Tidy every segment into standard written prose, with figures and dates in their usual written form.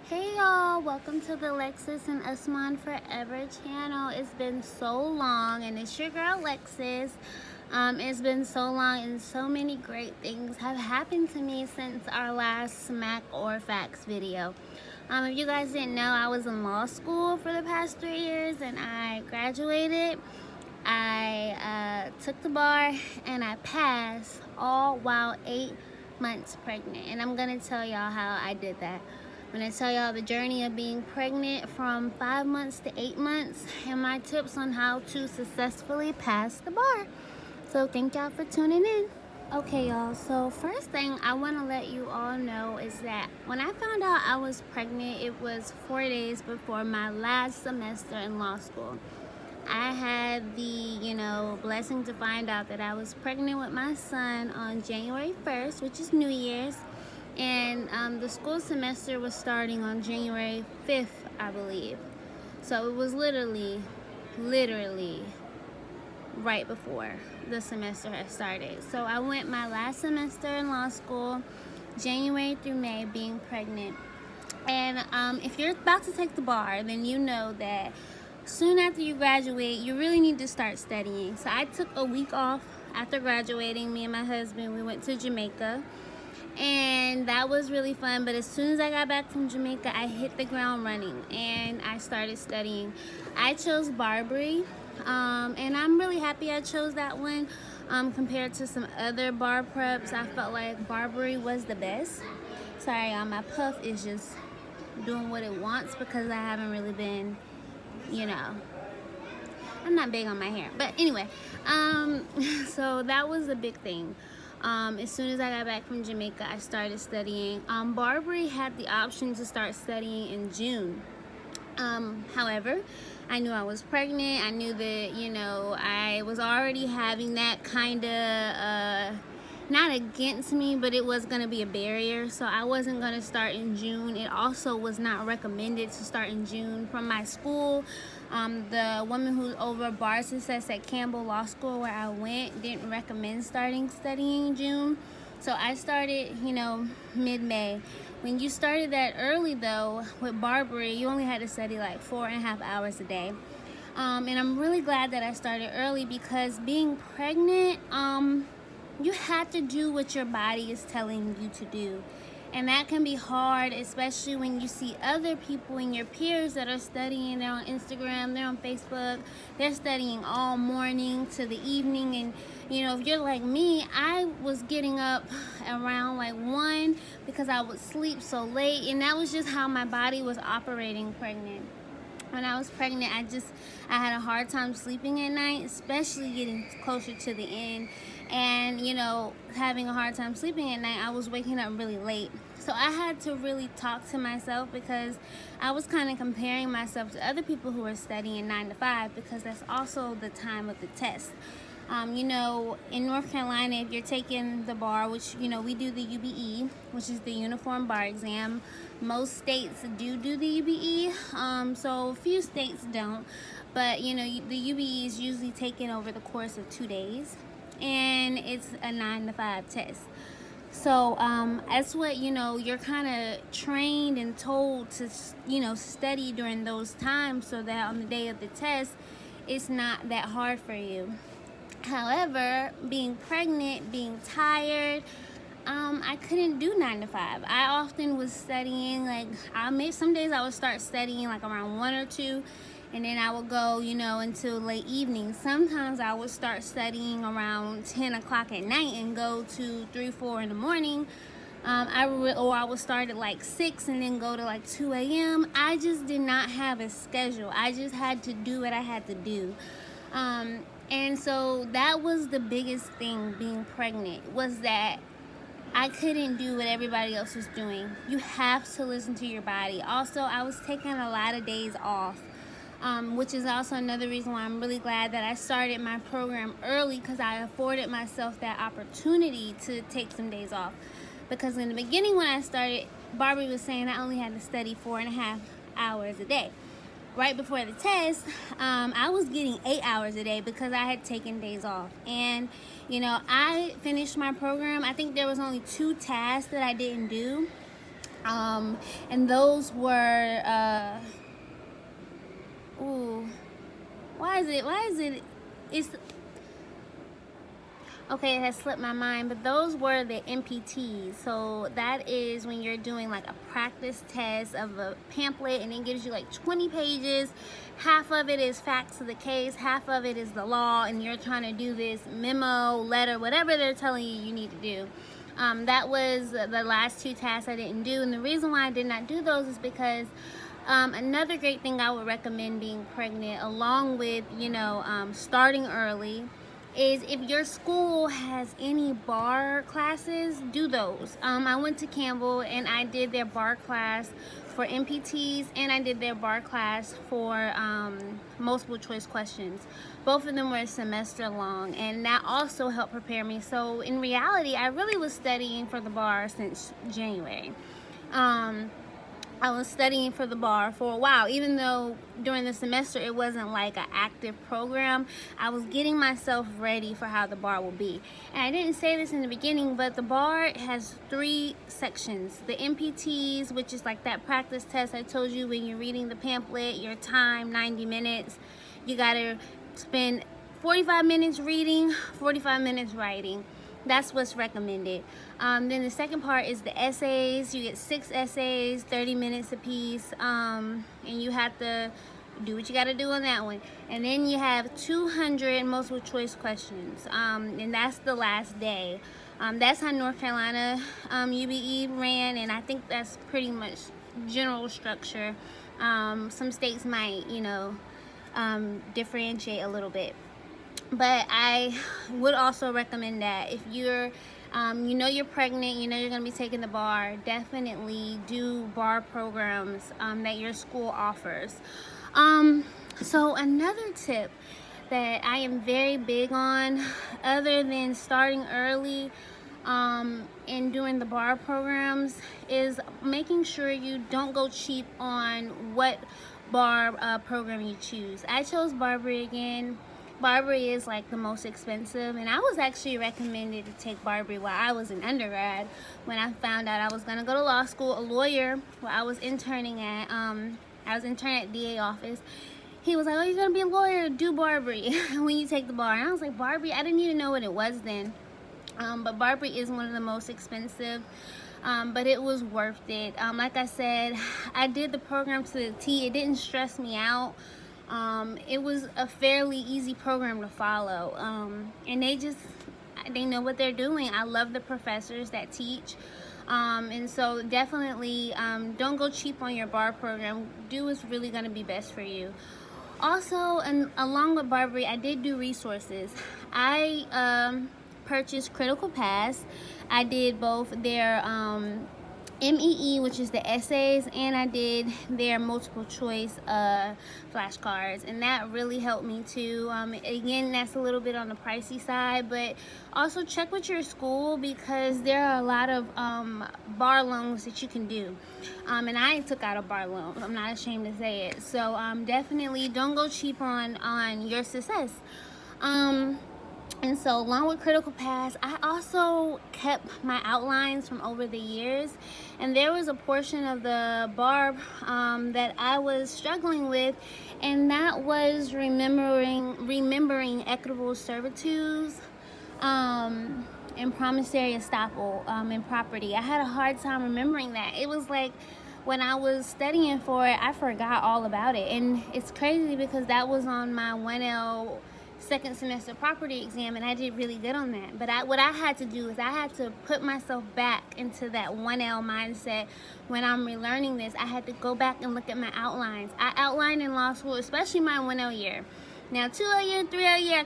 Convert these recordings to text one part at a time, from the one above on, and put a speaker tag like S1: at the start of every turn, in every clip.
S1: Hey y'all, welcome to the Lexus and Usman Forever channel. It's been so long, and it's your girl Lexus. It's been so long, and so many great things have happened to me since our last Smack or Facts video. If you guys didn't know, I was in law school for the past 3 years, and I graduated. I took the bar, and I passed, all while 8 months pregnant. And I'm gonna tell y'all how I did that. I'm gonna tell y'all the journey of being pregnant from 5 months to 8 months and my tips on how to successfully pass the bar. So thank y'all for tuning in. Okay y'all, so first thing I want to let you all know is that when I found out I was pregnant, it was 4 days before my last semester in law school. I had the, blessing to find out that I was pregnant with my son on January 1st, which is New Year's. And the school semester was starting on January 5th, I believe. So it was literally right before the semester had started. So I went my last semester in law school, January through May, being pregnant. And if you're about to take the bar, then you know that soon after you graduate, you really need to start studying. So I took a week off after graduating. Me and my husband, we went to Jamaica. And that was really fun, but as soon as I got back from Jamaica, I hit the ground running and I started studying. I chose Barbary, and I'm really happy I chose that one. Compared to some other bar preps, I felt like Barbary was the best. Sorry, my puff is just doing what it wants because I haven't really been, I'm not big on my hair. But anyway, so that was a big thing. As soon as I got back from Jamaica, I started studying. Barbary had the option to start studying in June. However, I knew I was pregnant. I knew that, I was already having that kind of, not against me, but it was going to be a barrier. So I wasn't going to start in June. It also was not recommended to start in June from my school. The woman who's over bar success at Campbell Law School, where I went, didn't recommend studying in June. So I started, mid-May. When you started that early, though, with Barbary, you only had to study like 4.5 hours a day. And I'm really glad that I started early because being pregnant, you have to do what your body is telling you to do. And that can be hard, especially when you see other people and your peers that are studying. They're on Instagram, they're on Facebook, they're studying all morning to the evening. And if you're like me, I was getting up around like 1 because I would sleep so late, and that was just how my body was operating pregnant. When I was pregnant, I had a hard time sleeping at night, especially getting closer to the end. And, having a hard time sleeping at night, I was waking up really late. So I had to really talk to myself because I was kind of comparing myself to other people who were studying 9 to 5 because that's also the time of the test. In North Carolina, if you're taking the bar, which, we do the UBE, which is the Uniform Bar Exam. Most states do the UBE, so a few states don't. But, the UBE is usually taken over the course of 2 days, and it's a 9 to 5 test. So that's what, you're kind of trained and told to, study during those times so that on the day of the test, it's not that hard for you. However, being pregnant, being tired, I couldn't do 9 to 5. I often was studying, some days I would start studying like around 1 or 2, and then I would go, until late evening. Sometimes I would start studying around 10 o'clock at night and go to 3, 4 in the morning. I would start at like 6 and then go to like 2 a.m. I just did not have a schedule. I just had to do what I had to do. And so that was the biggest thing being pregnant, was that I couldn't do what everybody else was doing. You have to listen to your body. Also, I was taking a lot of days off, which is also another reason why I'm really glad that I started my program early, because I afforded myself that opportunity to take some days off. Because in the beginning when I started, Barbie was saying I only had to study 4.5 hours a day. Right before the test, I was getting 8 hours a day because I had taken days off. And, I finished my program. I think there was only 2 tasks that I didn't do. And those were ooh, why is it it's okay, it has slipped my mind, but those were the MPTs. So that is when you're doing like a practice test of a pamphlet, and it gives you like 20 pages. Half of it is facts of the case, half of it is the law, and you're trying to do this memo, letter, whatever they're telling you you need to do. That was the last two tasks I didn't do, and the reason why I did not do those is because another great thing I would recommend being pregnant, along with, you know, starting early, is if your school has any bar classes, do those. I went to Campbell and I did their bar class for MPTs, and I did their bar class for multiple choice questions. Both of them were a semester long, and that also helped prepare me. So in reality, I really was studying for the bar since January. I was studying for the bar for a while, even though during the semester it wasn't like an active program. I was getting myself ready for how the bar will be. And I didn't say this in the beginning, but the bar has 3 sections. The MPTs, which is like that practice test I told you when you're reading the pamphlet, your time, 90 minutes. You gotta spend 45 minutes reading, 45 minutes writing. That's what's recommended. Then the second part is the essays. You get 6 essays, 30 minutes apiece, and you have to do what you got to do on that one. And then you have 200 multiple choice questions, and that's the last day. That's how North Carolina UBE ran, and I think that's pretty much general structure. Some states might, you know, differentiate a little bit. But I would also recommend that if you're, you know you're pregnant, you know you're going to be taking the bar, definitely do bar programs that your school offers. So another tip that I am very big on, other than starting early and doing the bar programs, is making sure you don't go cheap on what bar program you choose. I chose Barbary again. Barbary is like the most expensive, and I was actually recommended to take Barbary while I was in undergrad. When I found out I was gonna go to law school, a lawyer, while I was interning at DA office, he was like, "Oh, you're gonna be a lawyer, do Barbary when you take the bar." And I was like, "Barbary?" I didn't even know what it was then. But Barbary is one of the most expensive. But it was worth it. Like I said, I did the program to the T. It didn't stress me out. It was a fairly easy program to follow, and they know what they're doing. I love the professors that teach, and so definitely don't go cheap on your bar program. Do what's really going to be best for you. Also, and along with Barbary, I did do resources. I purchased Critical Pass. I did both their MEE, which is the essays, and I did their multiple choice flashcards, and that really helped me too. Again, that's a little bit on the pricey side, but also check with your school, because there are a lot of bar loans that you can do, and I took out a bar loan. I'm not ashamed to say it. So definitely don't go cheap on your success. And so along with Critical Pass, I also kept my outlines from over the years, and there was a portion of the bar that I was struggling with, and that was remembering equitable servitudes and promissory estoppel in property. I had a hard time remembering that. It was like when I was studying for it, I forgot all about it, and it's crazy because that was on my 1L second semester property exam, and I did really good on that. But what I had to do is I had to put myself back into that 1L mindset. When I'm relearning this, I had to go back and look at my outlines. I outlined in law school, especially my 1L year. Now 2L year, 3L year,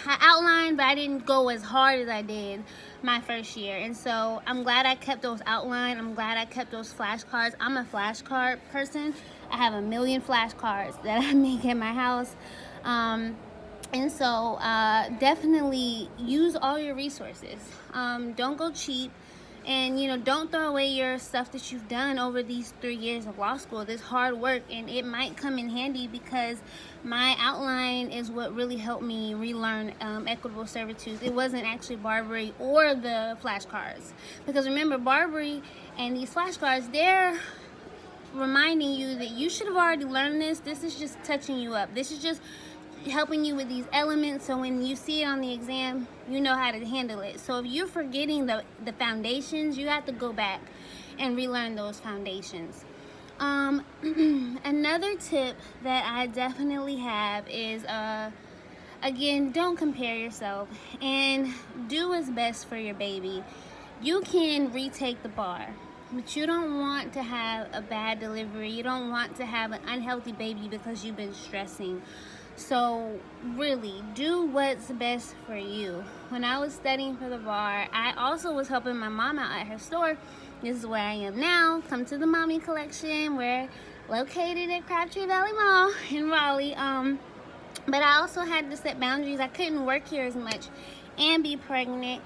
S1: I outlined, but I didn't go as hard as I did my first year. And so I'm glad I kept those outlined. I'm glad I kept those flashcards. I'm a flashcard person. I have a million flashcards that I make at my house. And so definitely use all your resources. Don't go cheap. And, you know, don't throw away your stuff that you've done over these 3 years of law school, this hard work, and it might come in handy, because my outline is what really helped me relearn equitable servitude. It wasn't actually Barbary or the flashcards, because remember, Barbary and these flashcards, they're reminding you that you should have already learned this. This is just touching you up. This is just helping you with these elements, so when you see it on the exam, you know how to handle it. So if you're forgetting the foundations, you have to go back and relearn those foundations. Another tip that I definitely have is, again, don't compare yourself, and do what's best for your baby. You can retake the bar, but you don't want to have a bad delivery. You don't want to have an unhealthy baby because you've been stressing. So really, do what's best for you. When I was studying for the bar, I also was helping my mom out at her store. This is where I am now. Come to the Mommy Collection. We're located at Crabtree Valley Mall in Raleigh. But I also had to set boundaries. I couldn't work here as much and be pregnant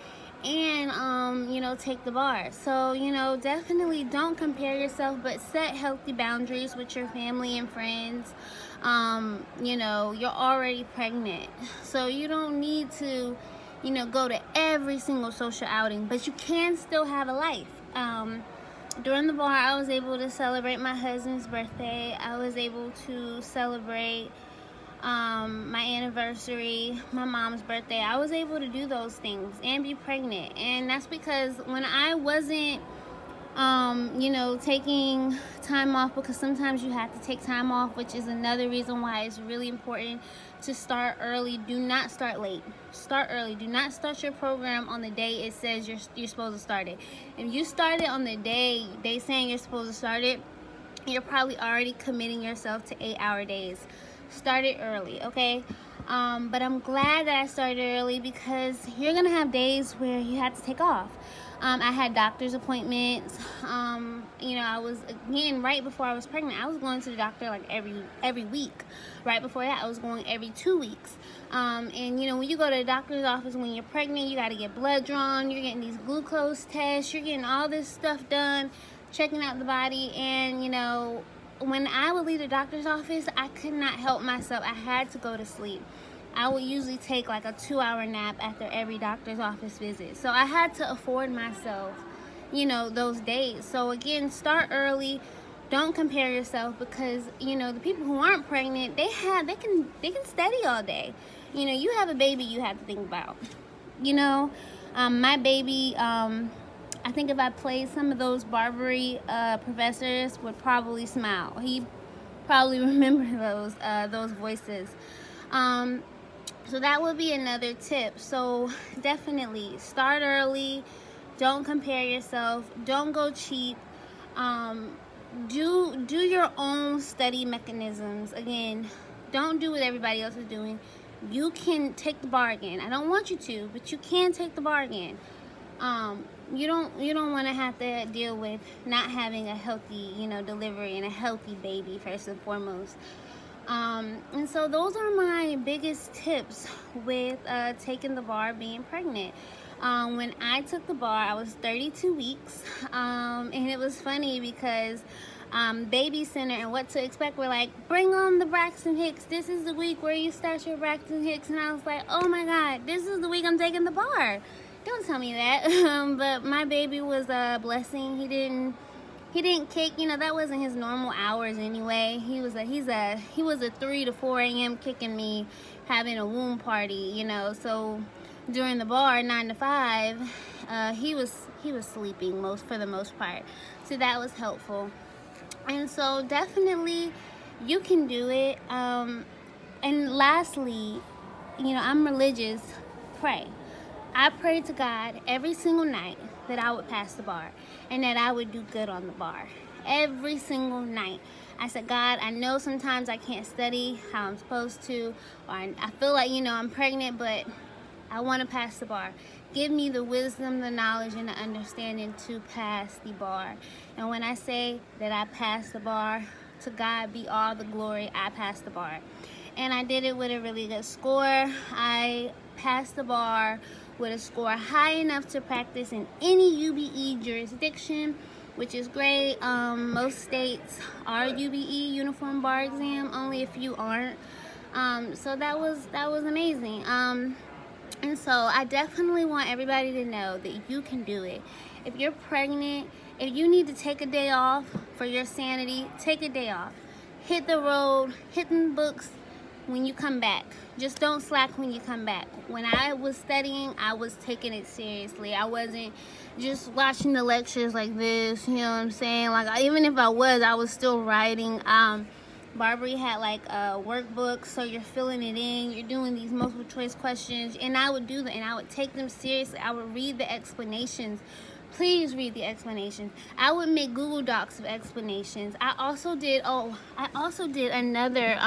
S1: and you know, take the bar. So, you know, definitely don't compare yourself, but set healthy boundaries with your family and friends. You know, you're already pregnant, so you don't need to, you know, go to every single social outing, but you can still have a life. During the bar, I was able to celebrate my husband's birthday. I was able to celebrate my anniversary, my mom's birthday. I was able to do those things and be pregnant. And that's because when I wasn't you know, taking time off, because sometimes you have to take time off, which is another reason why it's really important to start early. Do not start late. Start early. Do not start your program on the day it says you're supposed to start it. If you start it on the day they saying you're supposed to start it, you're probably already committing yourself to 8-hour days. Start it early, okay? But I'm glad that I started early, because you're gonna have days where you have to take off. I had doctor's appointments. You know, I was, again, right before I was pregnant, I was going to the doctor like every week. Right before that, I was going every 2 weeks. And you know, when you go to the doctor's office when you're pregnant, you got to get blood drawn, you're getting these glucose tests, you're getting all this stuff done, checking out the body. And you know, when I would leave the doctor's office, I could not help myself. I had to go to sleep. I would usually take like a 2-hour nap after every doctor's office visit. So I had to afford myself, you know, those days. So again, start early. Don't compare yourself, because you know, the people who aren't pregnant, they can study all day. You know, you have a baby you have to think about. You know, my baby, I think if I played some of those Barbary professors would probably smile. He probably remember those voices. So that would be another tip. So definitely start early. Don't compare yourself. Don't go cheap. Do your own study mechanisms. Again, don't do what everybody else is doing. You can take the bar again. I don't want you to, but you can take the bar again. You don't want to have to deal with not having a healthy, you know, delivery and a healthy baby first and foremost. And so those are my biggest tips with taking the bar, being pregnant. When I took the bar, I was 32 weeks, and it was funny because Baby Center and What to Expect were like, bring on the Braxton Hicks. This is the week where you start your Braxton Hicks. And I was like, oh my God, this is the week I'm taking the bar. Don't tell me that. But my baby was a blessing. He didn't kick, you know, that wasn't his normal hours anyway. He was a 3 to 4 a.m. kicking me, having a womb party, you know. So during the bar, 9 to 5, he was sleeping for the most part. So that was helpful. And so definitely you can do it. And lastly, you know, I'm religious. Pray. I pray to God every single night that I would pass the bar and that I would do good on the bar. Every single night. I said, God, I know sometimes I can't study how I'm supposed to, or I feel like, you know, I'm pregnant, but I want to pass the bar. Give me the wisdom, the knowledge, and the understanding to pass the bar. And when I say that I passed the bar, to God be all the glory, I passed the bar. And I did it with a really good score. I passed the bar with a score high enough to practice in any UBE jurisdiction, which is great. Most states are UBE, Uniform Bar Exam, only a few aren't. So that was amazing. And so I definitely want everybody to know that you can do it. If you're pregnant, if you need to take a day off for your sanity, take a day off. Hit the road, hit the books when you come back. Just don't slack when you come back. When I was studying, I was taking it seriously. I wasn't just watching the lectures like this, you know what I'm saying? Like, even if I was still writing. Barbary had like a workbook, so you're filling it in, you're doing these multiple choice questions, and I would do them and I would take them seriously. I would read the explanations. Please read the explanations. I would make Google Docs of explanations. I also did another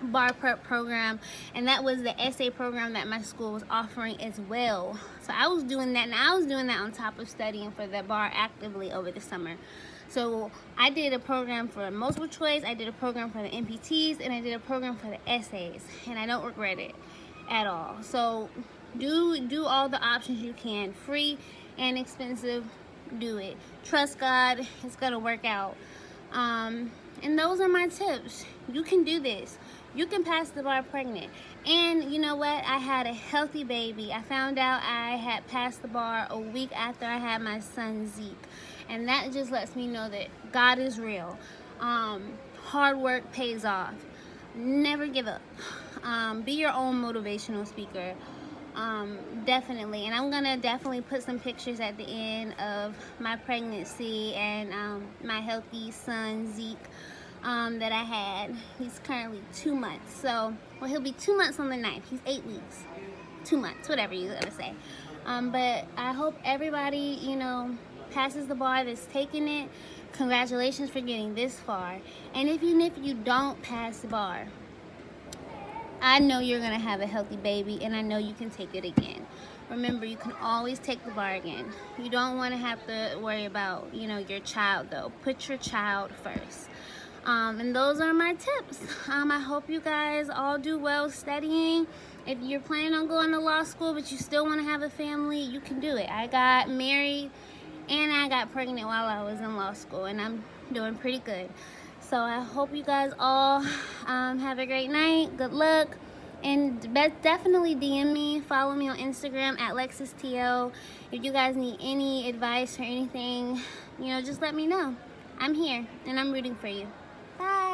S1: bar prep program, and that was the essay program that my school was offering as well. So I was doing that, and I was doing that on top of studying for the bar actively over the summer. So I did a program for multiple choice, I did a program for the MPTs, and I did a program for the essays, and I don't regret it at all. So do all the options you can, free and expensive. Do it. Trust God, it's gonna work out. And those are my tips. You can do this. You can pass the bar pregnant. And you know what? I had a healthy baby. I found out I had passed the bar a week after I had my son Zeke. And that just lets me know that God is real. Hard work pays off. Never give up. Be your own motivational speaker. Definitely. And I'm gonna definitely put some pictures at the end of my pregnancy and my healthy son Zeke that I had. He's currently 2 months. So, well, he'll be 2 months on the 9th. He's 8 weeks. 2 months, whatever you're gonna say. But I hope everybody, passes the bar that's taking it. Congratulations for getting this far. And if you don't pass the bar, I know you're gonna have a healthy baby, and I know you can take it again. Remember, you can always take the bar again. You don't want to have to worry about, your child, though. Put your child first. And those are my tips. I hope you guys all do well studying. If you're planning on going to law school, but you still want to have a family, you can do it. I got married and I got pregnant while I was in law school, and I'm doing pretty good. So I hope you guys all have a great night. Good luck. And definitely DM me. Follow me on Instagram at LexisTL. If you guys need any advice or anything, just let me know. I'm here, and I'm rooting for you. Bye.